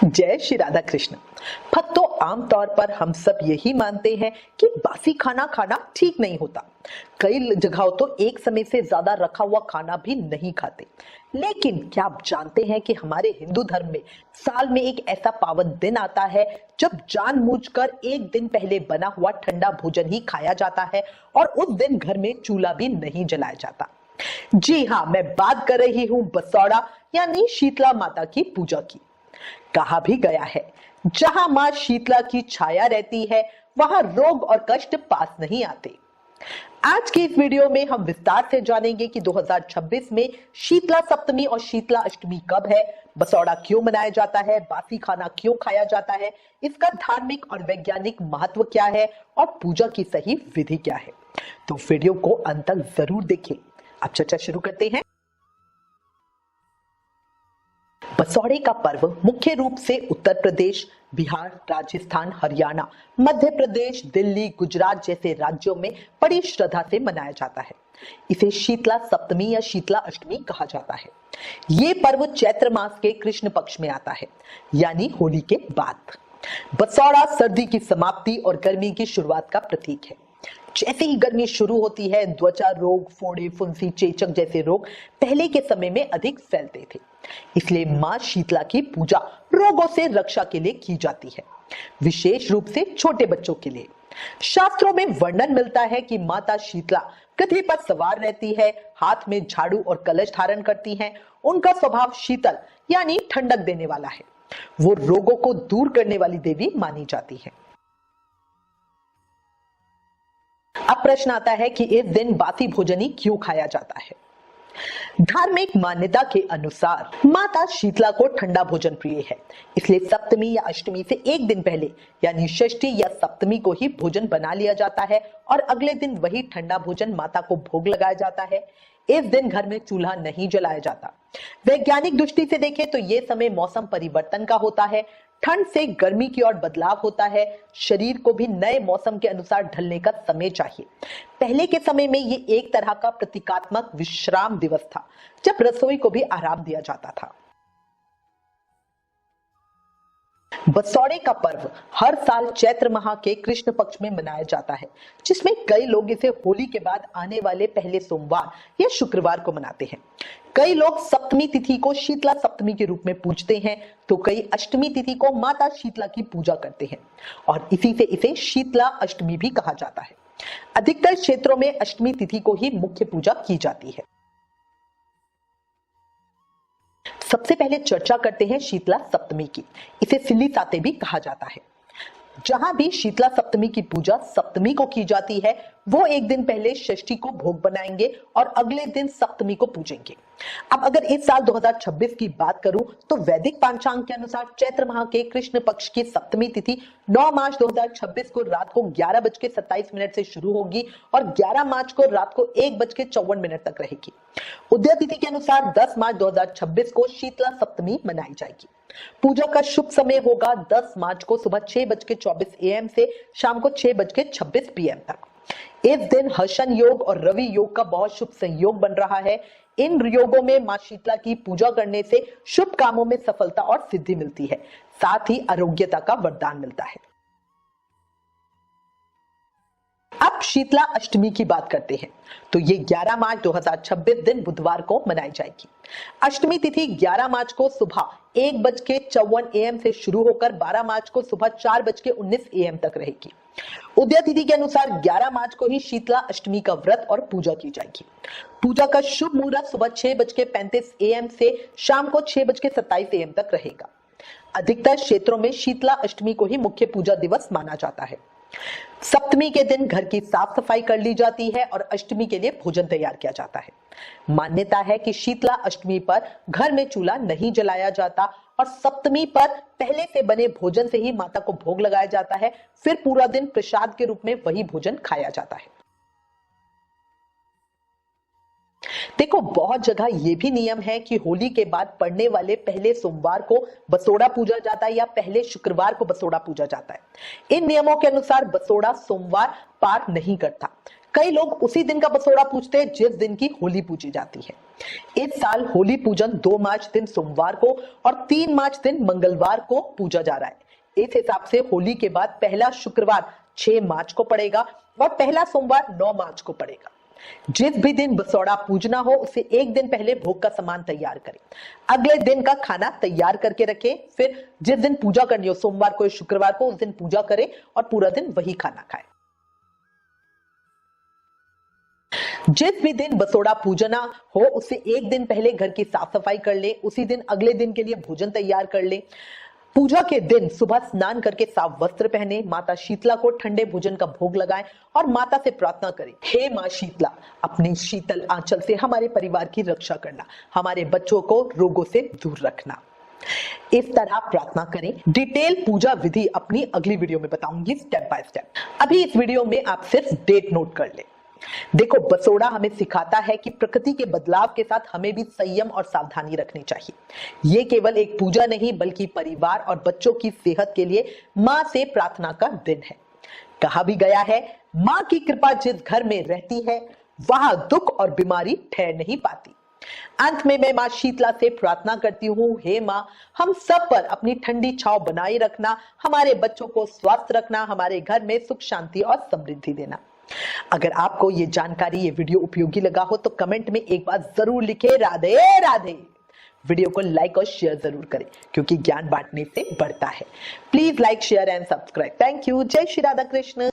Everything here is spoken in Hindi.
जय श्री राधा कृष्ण। भक्तों, आमतौर पर हम सब यही मानते हैं कि बासी खाना खाना ठीक नहीं होता। कई जगहों तो एक समय से ज्यादा रखा हुआ खाना भी नहीं खाते। लेकिन क्या आप जानते हैं कि हमारे हिंदू धर्म में साल में एक ऐसा पावन दिन आता है जब जानबूझकर एक दिन पहले बना हुआ ठंडा भोजन ही खाया जाता है और उस दिन घर में चूल्हा भी नहीं जलाया जाता। जी हाँ, मैं बात कर रही हूँ बसौड़ा यानी शीतला माता की पूजा की। कहा भी गया है, जहां मां शीतला की छाया रहती है वहां रोग और कष्ट पास नहीं आते। आज के इस वीडियो में हम विस्तार से जानेंगे कि 2026 में शीतला सप्तमी और शीतला अष्टमी कब है, बसौड़ा क्यों मनाया जाता है, बासी खाना क्यों खाया जाता है, इसका धार्मिक और वैज्ञानिक महत्व क्या है और पूजा की सही विधि क्या है। तो वीडियो को अंत तक जरूर देखें। अब चर्चा शुरू करते हैं। बसौड़े का पर्व मुख्य रूप से उत्तर प्रदेश, बिहार, राजस्थान, हरियाणा, मध्य प्रदेश, दिल्ली, गुजरात जैसे राज्यों में बड़ी श्रद्धा से मनाया जाता है। इसे शीतला सप्तमी या शीतला अष्टमी कहा जाता है। ये पर्व चैत्र मास के कृष्ण पक्ष में आता है, यानी होली के बाद। बसौड़ा सर्दी की समाप्ति और गर्मी की शुरुआत का प्रतीक है। जैसे ही गर्मी शुरू होती है, त्वचा रोग, फोड़े, फुंसी, चेचक जैसे रोग पहले के समय में अधिक फैलते थे। इसलिए मां शीतला की पूजा रोगों से रक्षा के लिए की जाती है, विशेष रूप से छोटे बच्चों के लिए। शास्त्रों में वर्णन मिलता है कि माता शीतला गधे पर सवार रहती है, हाथ में झाड़ू और कलश धारण करती हैं। उनका स्वभाव शीतल यानी ठंडक देने वाला है। वो रोगों को दूर करने वाली देवी मानी जाती है। अब प्रश्न आता है कि इस दिन बासी भोजन ही क्यों खाया जाता है। धार्मिक मान्यता के अनुसार माता शीतला को ठंडा भोजन प्रिय है, इसलिए सप्तमी या अष्टमी से एक दिन पहले यानी षष्ठी या सप्तमी को ही भोजन बना लिया जाता है और अगले दिन वही ठंडा भोजन माता को भोग लगाया जाता है। इस दिन घर में चूल्हा नहीं जलाया जाता। वैज्ञानिक दृष्टि से देखें तो यह समय मौसम परिवर्तन का होता है। ठंड से गर्मी की ओर बदलाव होता है। शरीर को भी नए मौसम के अनुसार ढलने का समय चाहिए। पहले के समय में ये एक तरह का प्रतीकात्मक विश्राम दिवस था, जब रसोई को भी आराम दिया जाता था। बसौड़े का पर्व हर साल चैत्र माह के कृष्ण पक्ष में मनाया जाता है, जिसमें कई लोग इसे होली के बाद आने वाले पहले सोमवार या शुक्रवार को मनाते हैं। कई लोग सप्तमी तिथि को शीतला सप्तमी के रूप में पूजते हैं, तो कई अष्टमी तिथि को माता शीतला की पूजा करते हैं और इसी से इसे शीतला अष्टमी भी कहा जाता है। अधिकतर क्षेत्रों में अष्टमी तिथि को ही मुख्य पूजा की जाती है। सबसे पहले चर्चा करते हैं शीतला सप्तमी की। इसे सिल्ली साते भी कहा जाता है। जहां भी शीतला सप्तमी की पूजा सप्तमी को की जाती है, वो एक दिन पहले षष्ठी को भोग बनाएंगे और अगले दिन सप्तमी को पूजेंगे। अब अगर इस साल 2026 की बात करूं तो वैदिक पंचांग के अनुसार चैत्र माह के कृष्ण पक्ष की सप्तमी तिथि 9 मार्च 2026 को रात को 11:27 से शुरू होगी और 11 मार्च को रात को 1:54 तक रहेगी। उदय तिथि के अनुसार 10 मार्च 2026 को शीतला सप्तमी मनाई जाएगी। पूजा का शुभ समय होगा 10 मार्च को सुबह 6:24 AM से शाम को 6:26 PM तक। इस दिन हर्षण योग और रवि योग का बहुत शुभ संयोग बन रहा है। इन योगों में मां शीतला की पूजा करने से शुभ कामों में सफलता और सिद्धि मिलती है, साथ ही आरोग्यता का वरदान मिलता है। अब शीतला अष्टमी की बात करते हैं, तो ये 11 मार्च 2026 दिन बुधवार को मनाई जाएगी। अष्टमी तिथि 11 मार्च को सुबह 1:54 AM से शुरू होकर 12 मार्च को सुबह 4:19 AM तक रहेगी। उदय तिथि के अनुसार 11 मार्च को ही शीतला अष्टमी का व्रत और पूजा की जाएगी। पूजा का शुभ मुहूर्त सुबह 6:35 AM से शाम को 6:27 AM तक रहेगा। अधिकतर क्षेत्रों में शीतला अष्टमी को ही मुख्य पूजा दिवस माना जाता है। सप्तमी के दिन घर की साफ सफाई कर ली जाती है और अष्टमी के लिए भोजन तैयार किया जाता है। मान्यता है कि शीतला अष्टमी पर घर में चूल्हा नहीं जलाया जाता और सप्तमी पर पहले से बने भोजन से ही माता को भोग लगाया जाता है। फिर पूरा दिन प्रसाद के रूप में वही भोजन खाया जाता है। देखो, बहुत जगह ये भी नियम है कि होली के बाद पड़ने वाले पहले सोमवार को बसौड़ा पूजा जाता है या पहले शुक्रवार को बसौड़ा पूजा जाता है। इन नियमों के अनुसार बसौड़ा सोमवार पार नहीं करता। कई लोग उसी दिन का बसोड़ा पूजते हैं जिस दिन की होली पूजी जाती है। इस साल होली पूजन 2 मार्च दिन सोमवार को और 3 मार्च दिन मंगलवार को पूजा जा रहा है। इस हिसाब से होली के बाद पहला शुक्रवार 6 मार्च को पड़ेगा और पहला सोमवार 9 मार्च को पड़ेगा। जिस भी दिन बसोड़ा पूजना हो उसे एक दिन पहले भोग का सामान तैयार करें, अगले दिन का खाना तैयार करके रखें, फिर जिस दिन पूजा करनी हो सोमवार को या शुक्रवार को उस दिन पूजा करें और पूरा दिन वही खाना खाएं। जिस भी दिन बसोड़ा पूजना हो उससे एक दिन पहले घर की साफ सफाई कर ले, उसी दिन अगले दिन के लिए भोजन तैयार कर ले। पूजा के दिन सुबह स्नान करके साफ वस्त्र पहने, माता शीतला को ठंडे भोजन का भोग लगाएं और माता से प्रार्थना करें, हे मां शीतला, अपने शीतल आंचल से हमारे परिवार की रक्षा करना, हमारे बच्चों को रोगों से दूर रखना। इस तरह प्रार्थना करें। डिटेल पूजा विधि अपनी अगली वीडियो में बताऊंगी स्टेप बाय स्टेप। अभी इस वीडियो में आप सिर्फ डेट नोट कर ले। देखो, बसोड़ा हमें सिखाता है कि प्रकृति के बदलाव के साथ हमें भी संयम और सावधानी रखनी चाहिए। ये केवल एक पूजा नहीं बल्कि परिवार और बच्चों की सेहत के लिए मां से प्रार्थना का दिन है। कहा भी गया है, मां की कृपा जिस घर में रहती है वहां दुख और बीमारी ठहर नहीं पाती। अंत में मैं मां शीतला से प्रार्थना करती हूँ, हे मां, हम सब पर अपनी ठंडी छांव बनाए रखना, हमारे बच्चों को स्वस्थ रखना, हमारे घर में सुख शांति और समृद्धि देना। अगर आपको ये जानकारी, ये वीडियो उपयोगी लगा हो तो कमेंट में एक बार जरूर लिखे राधे राधे। वीडियो को लाइक और शेयर जरूर करें क्योंकि ज्ञान बांटने से बढ़ता है। Please like, share and subscribe. Thank you. जय श्री राधा कृष्ण।